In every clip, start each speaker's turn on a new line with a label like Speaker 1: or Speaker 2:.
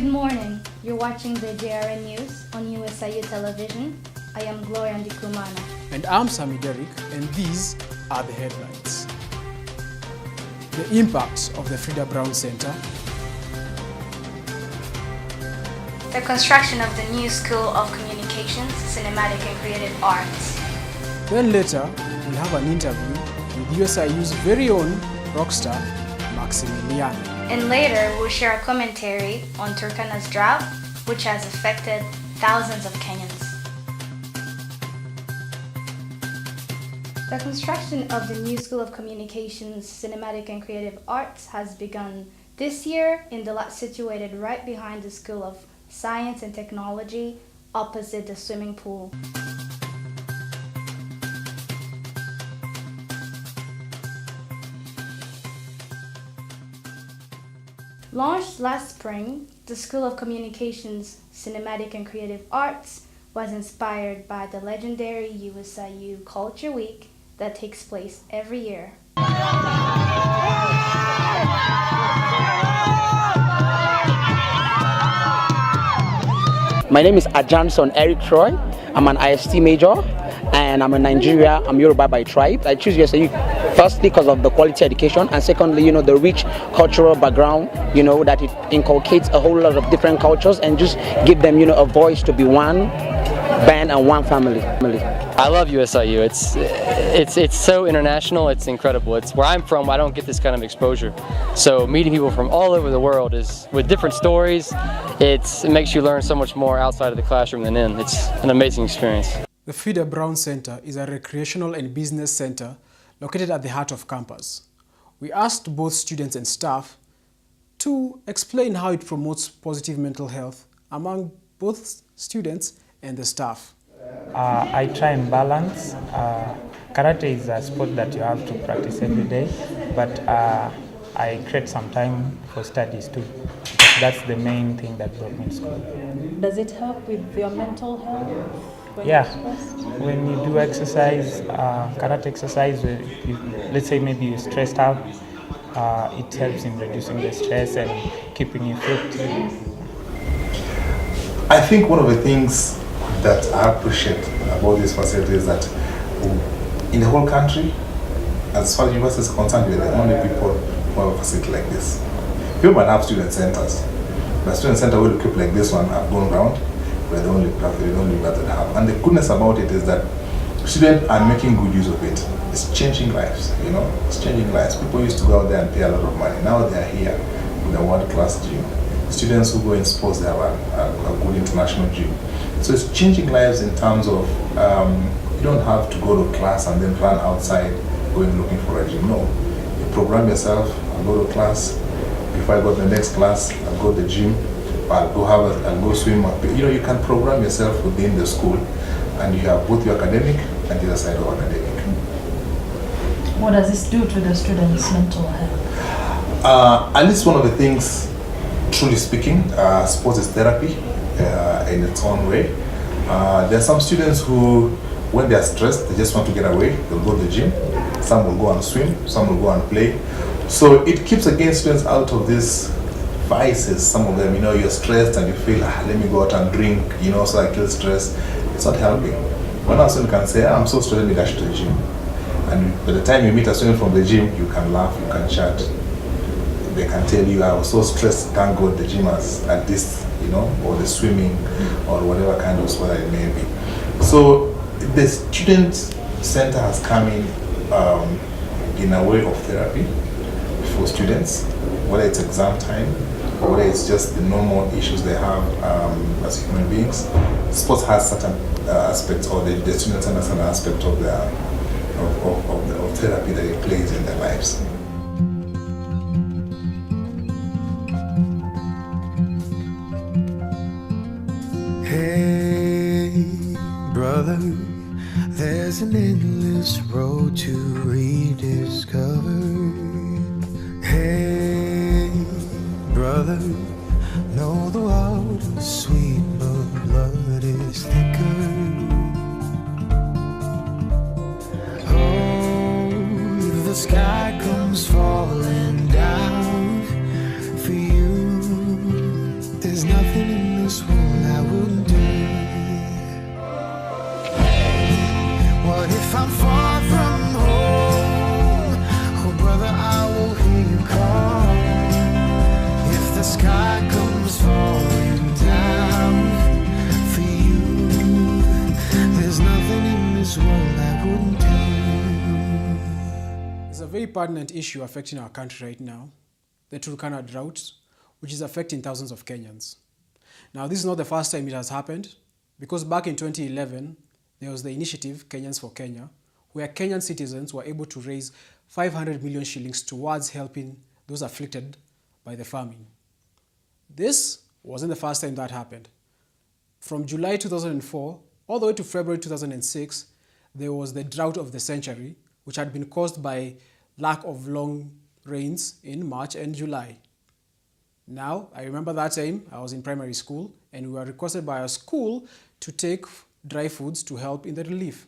Speaker 1: Good morning. You're watching the JRN News on USIU Television. I am Gloria Ndikumana.
Speaker 2: And I'm Sami Derrick, and these are the headlines. The impact of the Frida Brown Center.
Speaker 1: The construction of the new School of Communications, Cinematic and Creative Arts.
Speaker 2: Then later, we'll have an interview with USIU's very own rock star, Maximilian.
Speaker 1: And later, we'll share a commentary on Turkana's drought, which has affected thousands of Kenyans. The construction of the new School of Communications, Cinematic and Creative Arts has begun this year in the lot situated right behind the School of Science and Technology, opposite the swimming pool. Launched last spring, the School of Communications, Cinematic and Creative Arts was inspired by the legendary USIU Culture Week that takes place every year.
Speaker 3: My name is Ajanson Eric Troy. I'm an IST major and I'm in Nigeria. I'm Yoruba by tribe. I choose USIU firstly because of the quality education, and secondly, the rich cultural background, that it inculcates a whole lot of different cultures and just give them, a voice to be one band and one family.
Speaker 4: I love USIU. It's so international. It's incredible. It's where I'm from. I don't get this kind of exposure. So meeting people from all over the world is with different stories. It makes you learn so much more outside of the classroom than in. It's an amazing experience.
Speaker 2: The Frida Brown Center is a recreational and business center located at the heart of campus. We asked both students and staff to explain how it promotes positive mental health among both students and the staff.
Speaker 5: I try and balance. Karate is a sport that you have to practice every day, but I create some time for studies too. That's the main thing that brought me to school.
Speaker 6: Does it help with your mental health?
Speaker 5: Yeah, when you do exercise, karate exercise, let's say maybe you're stressed out, it helps in reducing the stress and keeping you fit.
Speaker 7: I think one of the things that I appreciate about this facility is that in the whole country, as far as universities are concerned, we're the only people who have a facility like this. People might have student centers, but student center will equip like this one have gone round. We're the only that have. And the goodness about it is that students are making good use of it. It's changing lives, it's changing lives. People used to go out there and pay a lot of money. Now they are here with a world-class gym. Students who go in sports, they have a good international gym. So it's changing lives in terms of you don't have to go to class and then run outside going looking for a gym. No, you program yourself. I go to class. Before I go to the next class, I go to the gym. I'll go swim. You can program yourself within the school, and you have both your academic and the other side of academic.
Speaker 6: What does this do to the students' mental health?
Speaker 7: At least one of the things, truly speaking, sports is therapy in its own way. There are some students who, when they are stressed, they just want to get away. They'll go to the gym. Some will go and swim. Some will go and play. So it keeps again students out of this vices. Some of them, you're stressed and you feel, let me go out and drink, so I kill stress. It's not helping. One student can say, I'm so stressed, let me dash to the gym. And by the time you meet a student from the gym, you can laugh, you can chat. They can tell you, I was so stressed, can't go to the gym at this, or the swimming, or whatever kind of sport it may be. So the student center has come in a way of therapy for students, whether it's exam time, or whether it's just the normal issues they have as human beings. Sports has certain aspects, or the students understand an aspect of therapy that it plays in their lives.
Speaker 8: Hey, brother, there's an endless road to rediscover. Hey, brother, know the water's sweet, but blood is thicker. Oh, the sky comes falling down for you. There's no
Speaker 2: very pertinent issue affecting our country right now, the Turkana drought, which is affecting thousands of Kenyans. Now, this is not the first time it has happened, because back in 2011, there was the initiative Kenyans for Kenya, where Kenyan citizens were able to raise 500 million shillings towards helping those afflicted by the famine. This wasn't the first time that happened. From July 2004 all the way to February 2006, there was the drought of the century, which had been caused by lack of long rains in March and July. Now, I remember that time I was in primary school and we were requested by our school to take dry foods to help in the relief.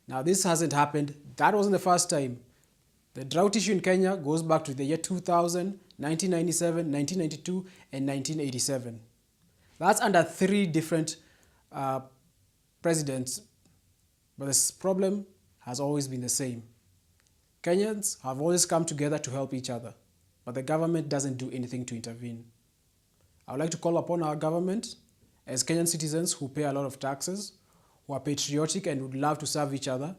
Speaker 2: Now, this hasn't happened. That wasn't the first time. The drought issue in Kenya goes back to the year 2000, 1997, 1992, and 1987. That's under 3 different presidents, but this problem has always been the same. Kenyans have always come together to help each other, but the government doesn't do anything to intervene. I would like to call upon our government, as Kenyan citizens who pay a lot of taxes, who are patriotic and would love to serve each other,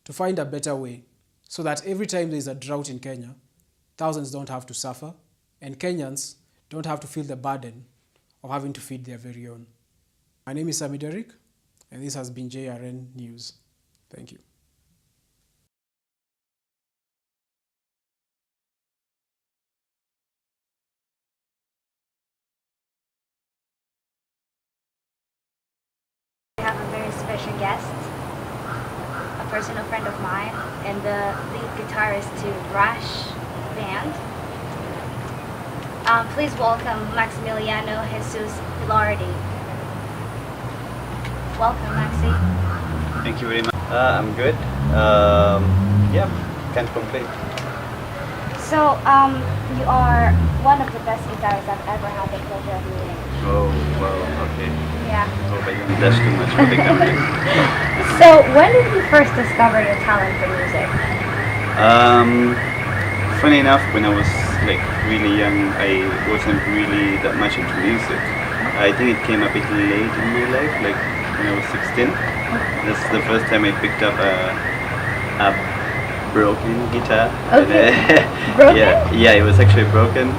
Speaker 2: to find a better way so that every time there is a drought in Kenya, thousands don't have to suffer and Kenyans don't have to feel the burden of having to feed their very own. My name is Sami Derrick, and this has been JRN News. Thank you.
Speaker 1: I have a very special guest, a personal friend of mine, and the lead guitarist to Rush band. Please welcome Maximiliano Jesus Hilarity. Welcome, Maxi.
Speaker 9: Thank you very much. I'm good. Yeah, can't complain.
Speaker 1: So, you are one of the best guitarists I've ever had the pleasure of meeting.
Speaker 9: Oh, wow, okay.
Speaker 1: Yeah.
Speaker 9: Hope I didn't dash too much for the camera.
Speaker 1: So, when did you first discover your talent for music?
Speaker 9: Funny enough, when I was like really young, I wasn't really that much into music. I think it came a bit late in my life, like when I was 16. That's the first time I picked up a broken guitar.
Speaker 1: Okay. Broken?
Speaker 9: Yeah, it was actually broken.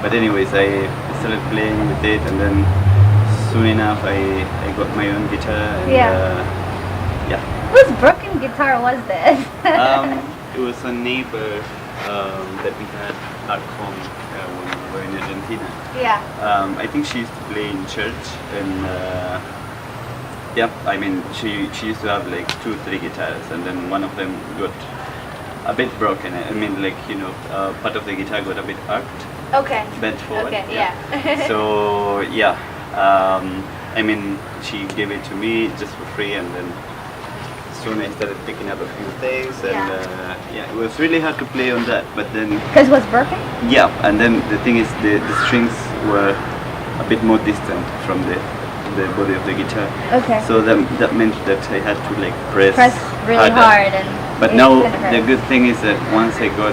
Speaker 9: But anyways, I started playing with it, and then soon enough I got my own guitar. And, yeah.
Speaker 1: Whose broken guitar was this?
Speaker 9: It was a neighbor that we had at home when we were in Argentina.
Speaker 1: Yeah.
Speaker 9: I think she used to play in church, and yeah, I mean she used to have like 2-3 guitars, and then one of them got a bit broken. I mean, like, you know, part of the guitar got a bit arced.
Speaker 1: Okay.
Speaker 9: Bent forward.
Speaker 1: Okay. Yeah.
Speaker 9: So yeah, I mean she gave it to me just for free, and then soon I started picking up a few things, and yeah, it was really hard to play on that. But then
Speaker 1: Because it was broken?
Speaker 9: yeah, and then the thing is the strings were a bit more distant from the body of the guitar.
Speaker 1: Okay.
Speaker 9: So that meant that I had to like press
Speaker 1: really
Speaker 9: harder.
Speaker 1: hard and
Speaker 9: But
Speaker 1: it
Speaker 9: now
Speaker 1: didn't hurt.
Speaker 9: the good thing is that once I got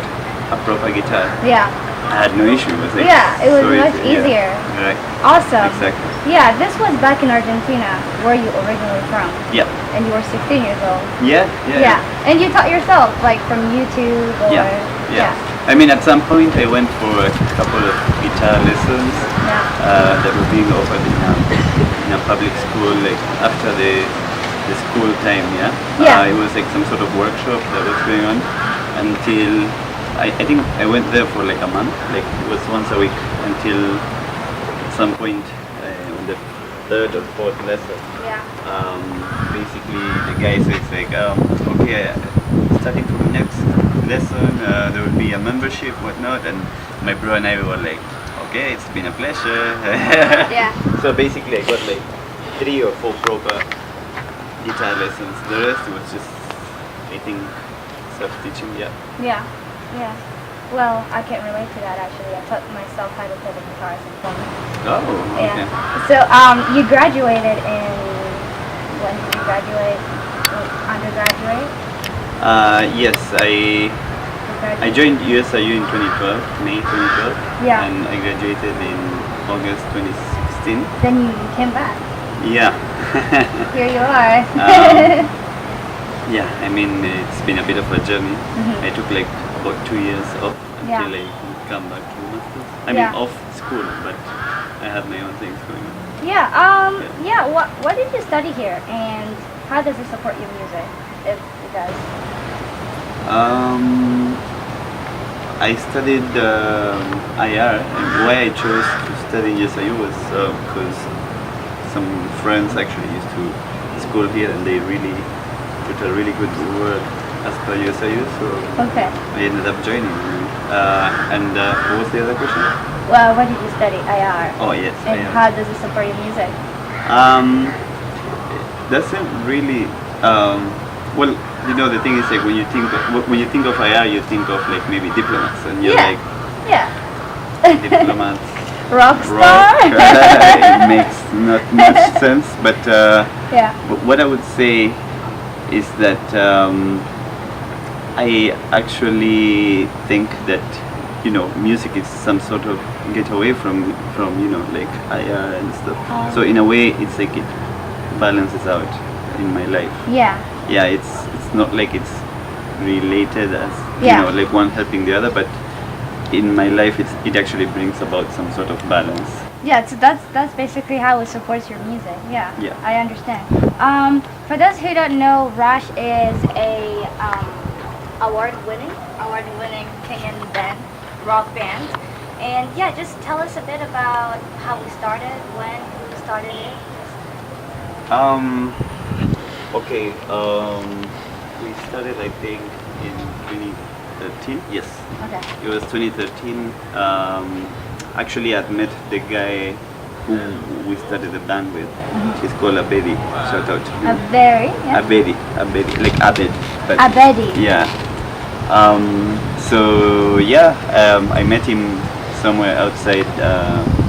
Speaker 9: a proper guitar,
Speaker 1: Yeah.
Speaker 9: I had no issue. It was like
Speaker 1: Yeah, it was
Speaker 9: so
Speaker 1: much
Speaker 9: easy.
Speaker 1: easier.
Speaker 9: Yeah. Right.
Speaker 1: Awesome.
Speaker 9: Exactly.
Speaker 1: Yeah, this was back in Argentina, where you originally from,
Speaker 9: Yeah.
Speaker 1: and you were 16 years old.
Speaker 9: Yeah.
Speaker 1: Yeah. And you taught yourself, like from YouTube or
Speaker 9: Yeah. I mean, at some point I went for a couple of guitar lessons that were being offered in a public school, like after the school time. Yeah. It was like some sort of workshop that was going on until I think I went there for like a month. Like it was once a week until at some point on the 3rd or 4th lesson.
Speaker 1: Yeah.
Speaker 9: Basically the guy says like, okay, starting from the next lesson, there will be a membership, whatnot, and my bro and I were like, okay, it's been a pleasure.
Speaker 1: Yeah.
Speaker 9: So basically I got like 3 or 4 proper guitar lessons. The rest was just, I think, self-teaching. Yeah.
Speaker 1: Yeah. Yeah. Well, I can't relate to that actually. I taught myself how to play the guitar since then.
Speaker 9: Oh, okay.
Speaker 1: Yeah. So, you graduated in, when did you graduate? Undergraduate?
Speaker 9: Yes, I joined USIU in 2012, May 2012.
Speaker 1: Yeah.
Speaker 9: And I graduated in August 2016.
Speaker 1: Then you came back.
Speaker 9: Yeah.
Speaker 1: Here you are.
Speaker 9: Yeah, I mean it's been a bit of a journey. I took like about 2 years off
Speaker 1: Yeah.
Speaker 9: until I could come back to masters. I
Speaker 1: Yeah.
Speaker 9: mean off school, but I have my own things going on.
Speaker 1: Yeah. Yeah. What did you study here, and how does it support your music, if it does?
Speaker 9: I studied IR, and why I chose to study in USIU was because some friends actually used to school here, and they really put a really good word as per USIU, so
Speaker 1: Okay.
Speaker 9: I ended up joining. And what was the other question?
Speaker 1: Well, what did you study? IR.
Speaker 9: Oh yes,
Speaker 1: And
Speaker 9: IR.
Speaker 1: how does it support your music?
Speaker 9: Doesn't really. Well, you know, the thing is like when you think of IR, you think of like maybe diplomats, and you're
Speaker 1: Yeah.
Speaker 9: like
Speaker 1: Yeah.
Speaker 9: diplomats.
Speaker 1: Rock
Speaker 9: Rock.
Speaker 1: star.
Speaker 9: It makes not much sense, but
Speaker 1: Yeah.
Speaker 9: what I would say is that I actually think that music is some sort of getaway from like IR and stuff. So in a way, it's like it balances out in my life.
Speaker 1: Yeah.
Speaker 9: Yeah, it's not like it's related as
Speaker 1: Yeah.
Speaker 9: like one helping the other, but in my life it actually brings about some sort of balance.
Speaker 1: Yeah, so that's basically how it supports your music. Yeah.
Speaker 9: Yeah.
Speaker 1: I understand. For those who don't know, Rush is a award-winning Kenyan band, rock band, and yeah, just tell us a bit about how we started, when we started it.
Speaker 9: Okay. We started, I think, in 2013. Yes.
Speaker 1: Okay.
Speaker 9: It was 2013. Actually, I'd met the guy who we started the band with. He's called Abedi. Shout out to him.
Speaker 1: Yeah.
Speaker 9: Abedi, like Abed. But
Speaker 1: Abedi.
Speaker 9: yeah. So yeah, I met him somewhere outside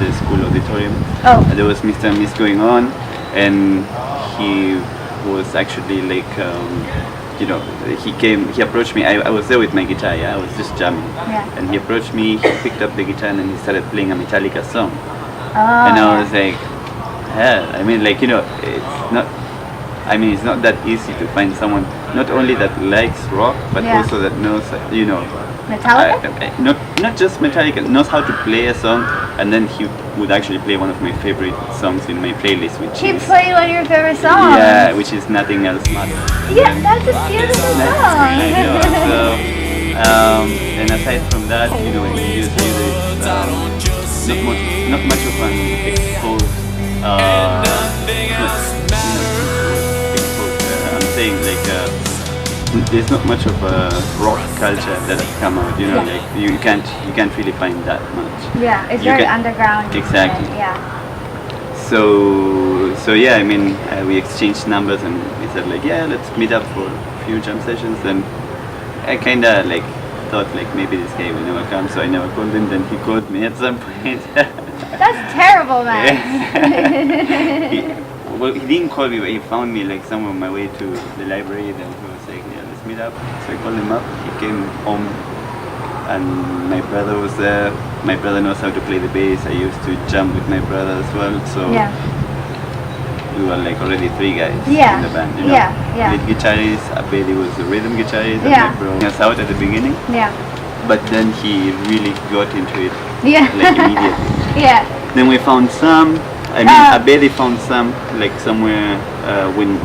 Speaker 9: the school auditorium.
Speaker 1: Oh.
Speaker 9: There was Mr. and Miss going on, and he was actually like, he approached me. I was there with my guitar. Yeah, I was just jamming.
Speaker 1: Yeah.
Speaker 9: And he approached me. He picked up the guitar and then he started playing a Metallica song.
Speaker 1: Oh,
Speaker 9: And I
Speaker 1: yeah.
Speaker 9: was like, hell, I mean, like, it's not that easy to find someone not only that likes rock, but
Speaker 1: Yeah.
Speaker 9: also that knows,
Speaker 1: Metallica?
Speaker 9: not just Metallica, knows how to play a song, and then he would actually play one of my favorite songs in my playlist, which
Speaker 1: He
Speaker 9: is
Speaker 1: played one of your favorite songs.
Speaker 9: yeah, which is Nothing Else Matters.
Speaker 1: Yeah, that's a beautiful song.
Speaker 9: I know. So, and aside from that, in music, not much of an exposed. I'm saying like there's not much of a rock culture that has come out.
Speaker 1: Yeah.
Speaker 9: Like you can't really find that much.
Speaker 1: Yeah, it's
Speaker 9: You
Speaker 1: very
Speaker 9: can-
Speaker 1: underground.
Speaker 9: Exactly.
Speaker 1: Yeah.
Speaker 9: So yeah, I mean, we exchanged numbers and we said like, yeah, let's meet up for a few jam sessions. Then I kind of like thought like maybe this guy will never come, so I never called him. Then he called me at some point.
Speaker 1: That's terrible, man.
Speaker 9: He didn't call me, but he found me like somewhere on my way to the library. Then he was like, yeah, let's meet up. So I called him up. He came home, and my brother was there. My brother knows how to play the bass. I used to jam with my brother as well. So
Speaker 1: Yeah.
Speaker 9: we were like already 3 guys
Speaker 1: Yeah.
Speaker 9: in the band.
Speaker 1: Yeah, yeah.
Speaker 9: Lead guitarist, Abedi was the rhythm guitarist,
Speaker 1: Yeah.
Speaker 9: and my bro us out at the beginning.
Speaker 1: Yeah.
Speaker 9: But then he really got into it,
Speaker 1: Yeah.
Speaker 9: like immediately.
Speaker 1: Yeah.
Speaker 9: Then we found some. I mean, Abedi found some like somewhere when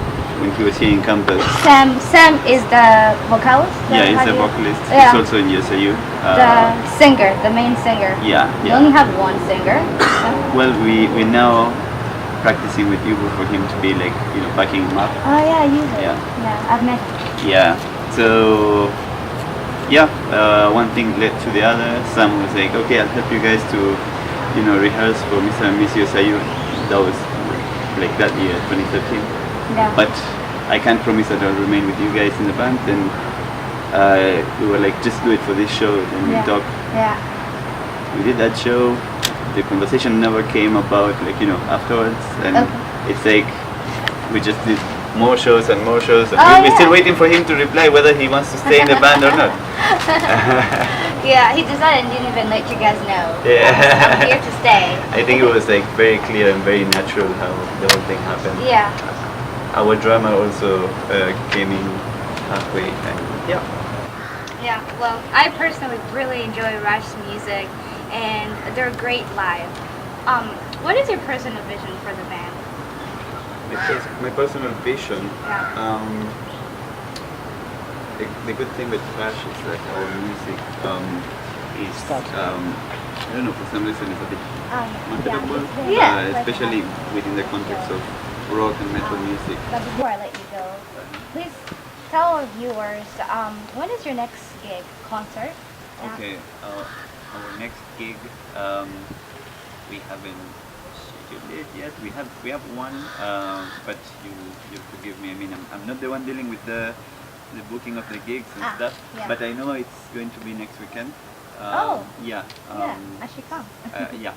Speaker 9: he was here in campus.
Speaker 1: Sam is the vocalist?
Speaker 9: Yeah, he's
Speaker 1: How
Speaker 9: a
Speaker 1: do you-
Speaker 9: vocalist.
Speaker 1: Yeah.
Speaker 9: He's also in USIU.
Speaker 1: The singer, the main singer.
Speaker 9: Yeah,
Speaker 1: You
Speaker 9: yeah.
Speaker 1: only have one singer.
Speaker 9: Well, we're now practicing with Yubo for him to be like, backing him up.
Speaker 1: Oh yeah, you do.
Speaker 9: Yeah.
Speaker 1: Yeah, I've met him.
Speaker 9: Yeah. So yeah, one thing led to the other. Sam was like, okay, I'll help you guys to, rehearse for Mr. and Miss USIU. That was like that year, 2013.
Speaker 1: Yeah.
Speaker 9: But I can't promise that I'll remain with you guys in the band. Then we were like, just do it for this show. Then we
Speaker 1: Yeah.
Speaker 9: talked.
Speaker 1: Yeah.
Speaker 9: We did that show. The conversation never came about, afterwards. And
Speaker 1: Okay.
Speaker 9: it's like we just did more shows and more shows. And
Speaker 1: Oh,
Speaker 9: we're still
Speaker 1: yeah.
Speaker 9: waiting for him to reply whether he wants to stay in the band or not.
Speaker 1: Yeah, he decided and didn't even let you guys know.
Speaker 9: Yeah.
Speaker 1: I'm here to stay.
Speaker 9: I think it was like very clear and very natural how the whole thing happened.
Speaker 1: Yeah.
Speaker 9: Our drummer also came in halfway. And yeah.
Speaker 10: Yeah, well, I personally really enjoy Rush's music, and they're great live. What is your personal vision for the band?
Speaker 9: My personal vision.
Speaker 10: Yeah.
Speaker 9: The good thing with Rush is that our music is I don't know, for some reason it's a bit marketable, especially within the context of rock and metal music.
Speaker 10: But before I let you go, please tell our viewers, when is your next gig, concert?
Speaker 9: Okay, our next gig, we haven't scheduled it yet. We have one, but you forgive me. I mean, I'm not the one dealing with the booking of the gigs and stuff.
Speaker 10: Yeah.
Speaker 9: But I know it's going to be next weekend. Yeah.
Speaker 10: I should come.
Speaker 9: Yeah.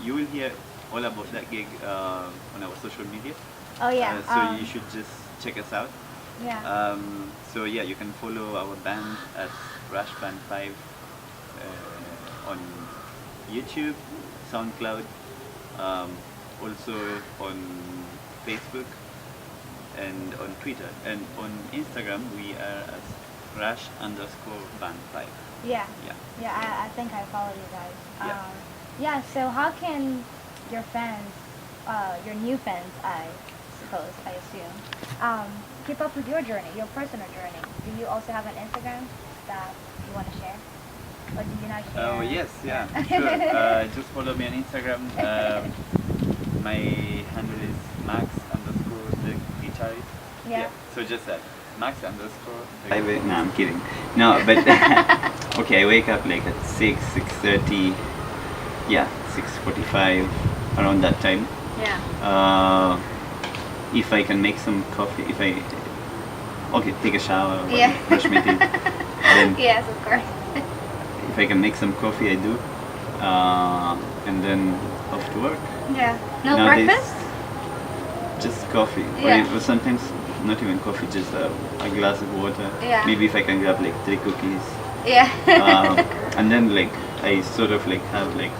Speaker 9: You will hear all about that gig on our social media.
Speaker 10: Oh yeah.
Speaker 9: So you should just check us out.
Speaker 10: Yeah.
Speaker 9: So yeah, you can follow our band at Rush Band 5 on YouTube, SoundCloud, also on Facebook and on Twitter, and on Instagram we are as Rush_Band 5.
Speaker 10: Yeah.
Speaker 9: Yeah.
Speaker 10: Yeah. I think I follow you guys.
Speaker 9: Yeah.
Speaker 10: Yeah. So how can your fans, your new fans, I assume, keep up with your journey, your personal journey? Do you also have an Instagram that you want to share? Or do you not share?
Speaker 9: Oh yes, yeah, sure. Just follow me on Instagram. My handle is Max_the guitarist.
Speaker 10: Yeah.
Speaker 9: So just that, Max_. No, I'm kidding. No, but okay, I wake up like at 6:30. Yeah, 6:45, around that time.
Speaker 10: Yeah.
Speaker 9: If I can make some coffee, take a shower, or
Speaker 10: Yeah.
Speaker 9: brush my teeth, then
Speaker 10: Yes, of course.
Speaker 9: if I can make some coffee, I do, and then off to work.
Speaker 10: Yeah. No
Speaker 9: Nowadays,
Speaker 10: breakfast?
Speaker 9: Just coffee,
Speaker 10: Yeah.
Speaker 9: or sometimes not even coffee, just a glass of water.
Speaker 10: Yeah.
Speaker 9: Maybe if I can grab like 3 cookies,
Speaker 10: Yeah.
Speaker 9: and then like I sort of like have like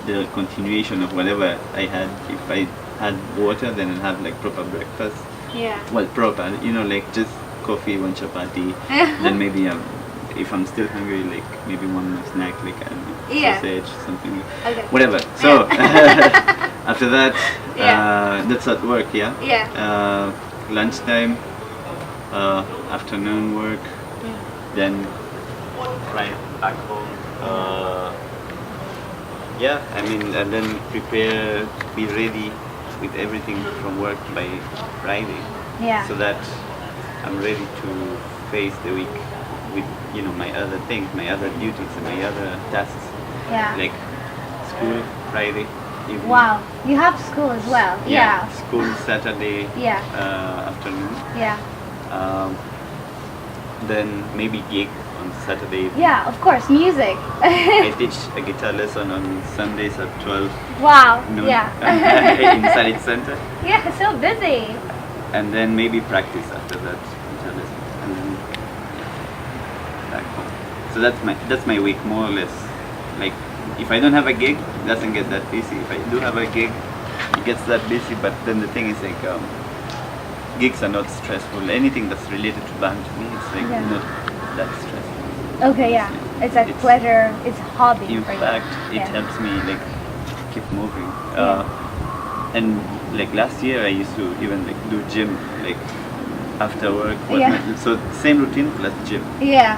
Speaker 9: the continuation of whatever I had. If I had water, then I'll have like proper breakfast.
Speaker 10: Yeah.
Speaker 9: Well, proper, like just coffee, one chapati. Then maybe if I'm still hungry, like maybe one more snack, like I don't know,
Speaker 10: Yeah.
Speaker 9: sausage, something,
Speaker 10: Okay.
Speaker 9: whatever. So after that,
Speaker 10: Yeah.
Speaker 9: that's at work, yeah.
Speaker 10: Yeah.
Speaker 9: Lunchtime, afternoon work, then right back home. Yeah, I mean, and then prepare, be ready with everything from work by Friday,
Speaker 10: Yeah.
Speaker 9: so that I'm ready to face the week with my other things, my other duties, and my other tasks,
Speaker 10: Yeah.
Speaker 9: like school Friday evening.
Speaker 10: Wow. You have school as well. Yeah.
Speaker 9: School Saturday
Speaker 10: Yeah.
Speaker 9: afternoon.
Speaker 10: Yeah.
Speaker 9: Then maybe gig on Saturday evening.
Speaker 10: Yeah, of course, music.
Speaker 9: I teach a guitar lesson on Sundays at 12
Speaker 10: Wow.
Speaker 9: noon
Speaker 10: Yeah.
Speaker 9: in Salit Center.
Speaker 10: Yeah, so busy.
Speaker 9: And then maybe practice after that guitar lesson, and then back home. So that's my week, more or less. Like if I don't have a gig, it doesn't get that busy. If I do have a gig, it gets that busy. But then the thing is like gigs are not stressful. Anything that's related to band to me, it's like
Speaker 10: Yeah.
Speaker 9: not that stressful.
Speaker 10: Okay, yeah. It's a pleasure. It's a hobby
Speaker 9: In
Speaker 10: for you.
Speaker 9: fact, it
Speaker 10: Yeah.
Speaker 9: helps me like keep moving. And like last year, I used to even like do gym like after work.
Speaker 10: Yeah.
Speaker 9: So same routine plus gym.
Speaker 10: Yeah.